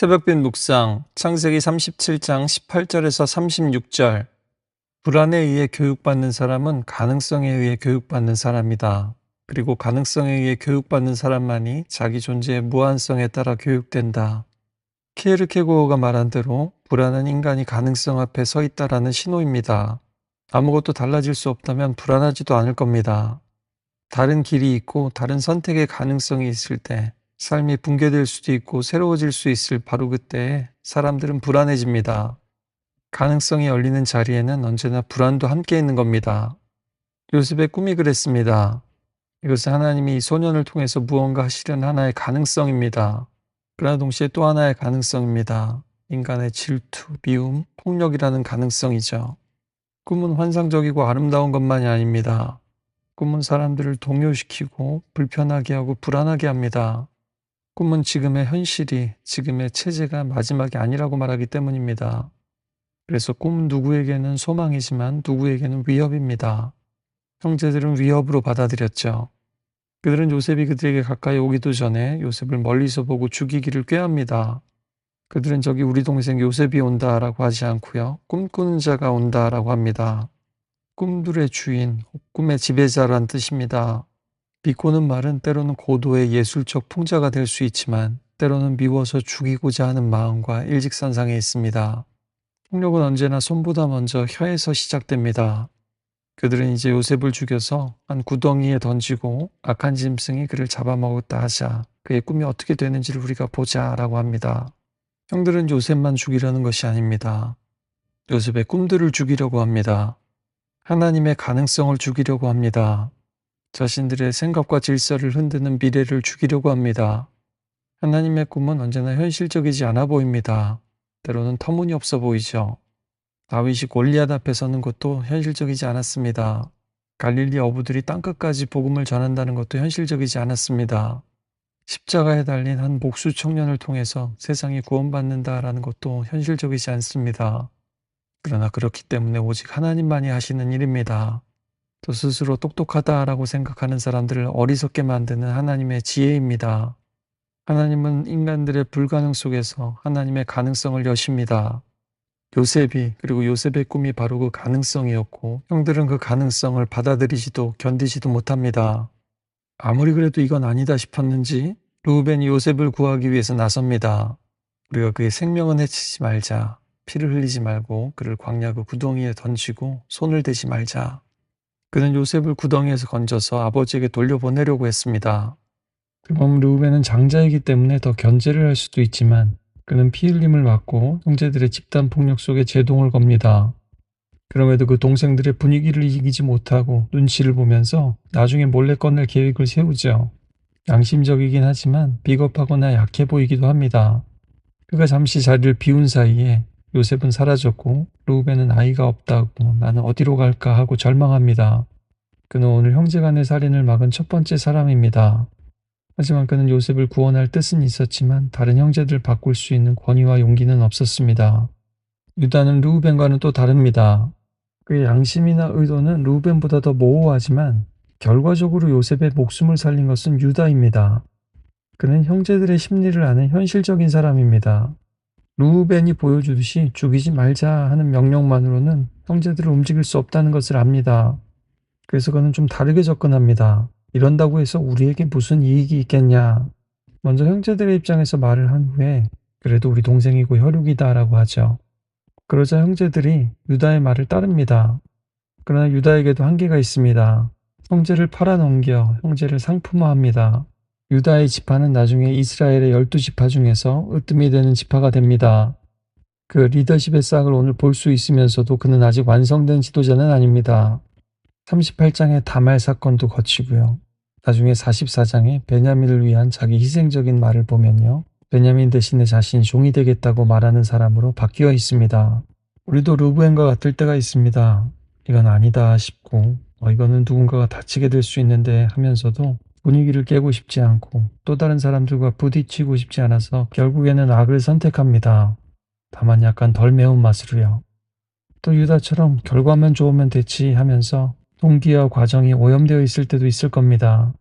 새벽빛 묵상 창세기 37장 18절에서 36절. 불안에 의해 교육받는 사람은 가능성에 의해 교육받는 사람이다. 그리고 가능성에 의해 교육받는 사람만이 자기 존재의 무한성에 따라 교육된다. 키에르케고어가 말한 대로 불안은 인간이 가능성 앞에 서 있다라는 신호입니다. 아무것도 달라질 수 없다면 불안하지도 않을 겁니다. 다른 길이 있고 다른 선택의 가능성이 있을 때 삶이 붕괴될 수도 있고 새로워질 수 있을 바로 그때에 사람들은 불안해집니다. 가능성이 열리는 자리에는 언제나 불안도 함께 있는 겁니다. 요셉의 꿈이 그랬습니다. 이것은 하나님이 이 소년을 통해서 무언가 하시려는 하나의 가능성입니다. 그러나 동시에 또 하나의 가능성입니다. 인간의 질투, 미움, 폭력이라는 가능성이죠. 꿈은 환상적이고 아름다운 것만이 아닙니다. 꿈은 사람들을 동요시키고 불편하게 하고 불안하게 합니다. 꿈은 지금의 현실이, 지금의 체제가 마지막이 아니라고 말하기 때문입니다. 그래서 꿈은 누구에게는 소망이지만 누구에게는 위협입니다. 형제들은 위협으로 받아들였죠. 그들은 요셉이 그들에게 가까이 오기도 전에 요셉을 멀리서 보고 죽이기를 꾀합니다. 그들은 저기 우리 동생 요셉이 온다라고 하지 않고요. 꿈꾸는 자가 온다라고 합니다. 꿈들의 주인, 꿈의 지배자란 뜻입니다. 비꼬는 말은 때로는 고도의 예술적 풍자가 될 수 있지만 때로는 미워서 죽이고자 하는 마음과 일직선상에 있습니다. 폭력은 언제나 손보다 먼저 혀에서 시작됩니다. 그들은 이제 요셉을 죽여서 한 구덩이에 던지고 악한 짐승이 그를 잡아먹었다 하자 그의 꿈이 어떻게 되는지를 우리가 보자 라고 합니다. 형들은 요셉만 죽이려는 것이 아닙니다. 요셉의 꿈들을 죽이려고 합니다. 하나님의 가능성을 죽이려고 합니다. 자신들의 생각과 질서를 흔드는 미래를 죽이려고 합니다. 하나님의 꿈은 언제나 현실적이지 않아 보입니다. 때로는 터무니없어 보이죠. 다윗이 골리앗 앞에 서는 것도 현실적이지 않았습니다. 갈릴리 어부들이 땅끝까지 복음을 전한다는 것도 현실적이지 않았습니다. 십자가에 달린 한 목수 청년을 통해서 세상이 구원받는다라는 것도 현실적이지 않습니다. 그러나 그렇기 때문에 오직 하나님만이 하시는 일입니다. 또 스스로 똑똑하다라고 생각하는 사람들을 어리석게 만드는 하나님의 지혜입니다. 하나님은 인간들의 불가능 속에서 하나님의 가능성을 여십니다. 요셉이 그리고 요셉의 꿈이 바로 그 가능성이었고 형들은 그 가능성을 받아들이지도 견디지도 못합니다. 아무리 그래도 이건 아니다 싶었는지 르우벤이 요셉을 구하기 위해서 나섭니다. 우리가 그의 생명은 해치지 말자. 피를 흘리지 말고 그를 광야 그 구덩이에 던지고 손을 대지 말자. 그는 요셉을 구덩이에서 건져서 아버지에게 돌려보내려고 했습니다. 그럼 르우벤은 장자이기 때문에 더 견제를 할 수도 있지만 그는 피 흘림을 막고 형제들의 집단 폭력 속에 제동을 겁니다. 그럼에도 그 동생들의 분위기를 이기지 못하고 눈치를 보면서 나중에 몰래 꺼낼 계획을 세우죠. 양심적이긴 하지만 비겁하거나 약해 보이기도 합니다. 그가 잠시 자리를 비운 사이에 요셉은 사라졌고 르우벤은 아이가 없다고 나는 어디로 갈까 하고 절망합니다. 그는 오늘 형제간의 살인을 막은 첫 번째 사람입니다. 하지만 그는 요셉을 구원할 뜻은 있었지만 다른 형제들을 바꿀 수 있는 권위와 용기는 없었습니다. 유다는 르우벤과는 또 다릅니다. 그의 양심이나 의도는 르우벤보다 더 모호하지만 결과적으로 요셉의 목숨을 살린 것은 유다입니다. 그는 형제들의 심리를 아는 현실적인 사람입니다. 르우벤이 보여주듯이 죽이지 말자 하는 명령만으로는 형제들을 움직일 수 없다는 것을 압니다. 그래서 그는 좀 다르게 접근합니다. 이런다고 해서 우리에게 무슨 이익이 있겠냐. 먼저 형제들의 입장에서 말을 한 후에 그래도 우리 동생이고 혈육이다 라고 하죠. 그러자 형제들이 유다의 말을 따릅니다. 그러나 유다에게도 한계가 있습니다. 형제를 팔아넘겨 형제를 상품화합니다. 유다의 지파는 나중에 이스라엘의 12지파 중에서 으뜸이 되는 지파가 됩니다. 그 리더십의 싹을 오늘 볼 수 있으면서도 그는 아직 완성된 지도자는 아닙니다. 38장의 다말 사건도 거치고요. 나중에 44장에 베냐민을 위한 자기 희생적인 말을 보면요. 베냐민 대신에 자신이 종이 되겠다고 말하는 사람으로 바뀌어 있습니다. 우리도 르우벤과 같을 때가 있습니다. 이건 아니다 싶고 이거는 누군가가 다치게 될 수 있는데 하면서도 분위기를 깨고 싶지 않고 또 다른 사람들과 부딪히고 싶지 않아서 결국에는 악을 선택합니다. 다만 약간 덜 매운맛으로요. 또 유다처럼 결과만 좋으면 됐지 하면서 동기와 과정이 오염되어 있을 때도 있을 겁니다.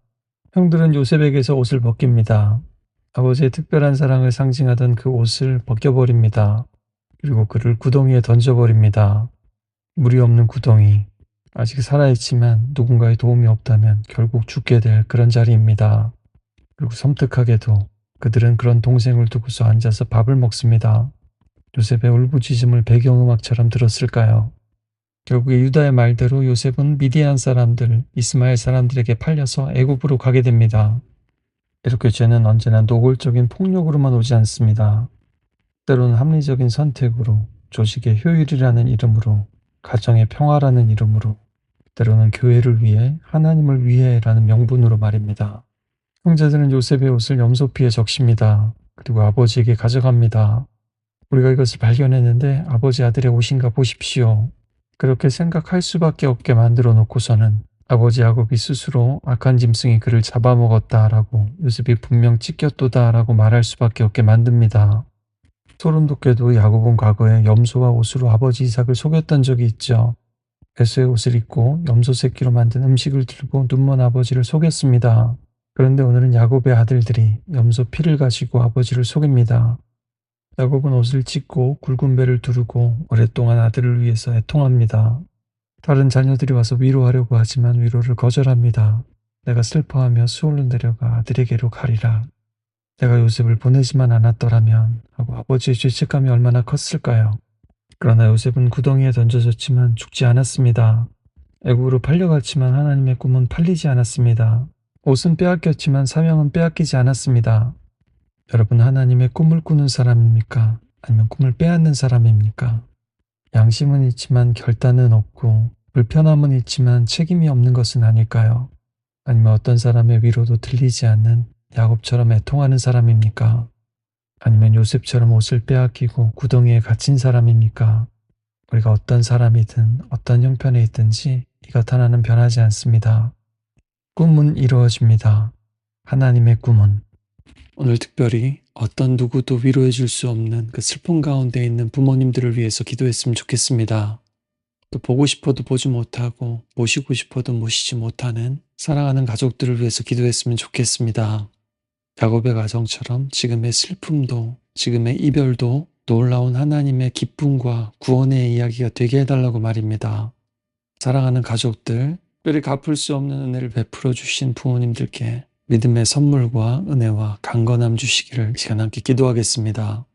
형들은 요셉에게서 옷을 벗깁니다. 아버지의 특별한 사랑을 상징하던 그 옷을 벗겨버립니다. 그리고 그를 구덩이에 던져버립니다. 물이 없는 구덩이. 아직 살아있지만 누군가의 도움이 없다면 결국 죽게 될 그런 자리입니다. 그리고 섬뜩하게도 그들은 그런 동생을 두고서 앉아서 밥을 먹습니다. 요셉의 울부짖음을 배경음악처럼 들었을까요? 결국에 유다의 말대로 요셉은 미디안 사람들, 이스마엘 사람들에게 팔려서 애굽으로 가게 됩니다. 이렇게 죄는 언제나 노골적인 폭력으로만 오지 않습니다. 때로는 합리적인 선택으로, 조직의 효율이라는 이름으로, 가정의 평화라는 이름으로, 때로는 교회를 위해, 하나님을 위해라는 명분으로 말입니다. 형제들은 요셉의 옷을 염소피에 적십니다. 그리고 아버지에게 가져갑니다. 우리가 이것을 발견했는데 아버지 아들의 옷인가 보십시오. 그렇게 생각할 수밖에 없게 만들어 놓고서는 아버지 야곱이 스스로 악한 짐승이 그를 잡아먹었다라고, 요셉이 분명 찢겼도다라고 말할 수밖에 없게 만듭니다. 소름 돋게도 야곱은 과거에 염소와 옷으로 아버지 이삭을 속였던 적이 있죠. 에서의 옷을 입고 염소 새끼로 만든 음식을 들고 눈먼 아버지를 속였습니다. 그런데 오늘은 야곱의 아들들이 염소 피를 가지고 아버지를 속입니다. 야곱은 옷을 찢고 굵은 배를 두르고 오랫동안 아들을 위해서 애통합니다. 다른 자녀들이 와서 위로하려고 하지만 위로를 거절합니다. 내가 슬퍼하며 수올로 내려가 아들에게로 가리라. 내가 요셉을 보내지만 않았더라면 하고 아버지의 죄책감이 얼마나 컸을까요? 그러나 요셉은 구덩이에 던져졌지만 죽지 않았습니다. 애굽으로 팔려갔지만 하나님의 꿈은 팔리지 않았습니다. 옷은 빼앗겼지만 사명은 빼앗기지 않았습니다. 여러분, 하나님의 꿈을 꾸는 사람입니까? 아니면 꿈을 빼앗는 사람입니까? 양심은 있지만 결단은 없고, 불편함은 있지만 책임이 없는 것은 아닐까요? 아니면 어떤 사람의 위로도 들리지 않는 야곱처럼 애통하는 사람입니까? 아니면 요셉처럼 옷을 빼앗기고 구덩이에 갇힌 사람입니까? 우리가 어떤 사람이든 어떤 형편에 있든지 이것 하나는 변하지 않습니다. 꿈은 이루어집니다. 하나님의 꿈은. 오늘 특별히 어떤 누구도 위로해 줄 수 없는 그 슬픔 가운데 있는 부모님들을 위해서 기도했으면 좋겠습니다. 또 보고 싶어도 보지 못하고 모시고 싶어도 모시지 못하는 사랑하는 가족들을 위해서 기도했으면 좋겠습니다. 야곱의 가정처럼 지금의 슬픔도, 지금의 이별도 놀라운 하나님의 기쁨과 구원의 이야기가 되게 해달라고 말입니다. 사랑하는 가족들, 특별히 갚을 수 없는 은혜를 베풀어 주신 부모님들께 믿음의 선물과 은혜와 강건함 주시기를 이 시간 함께 기도하겠습니다.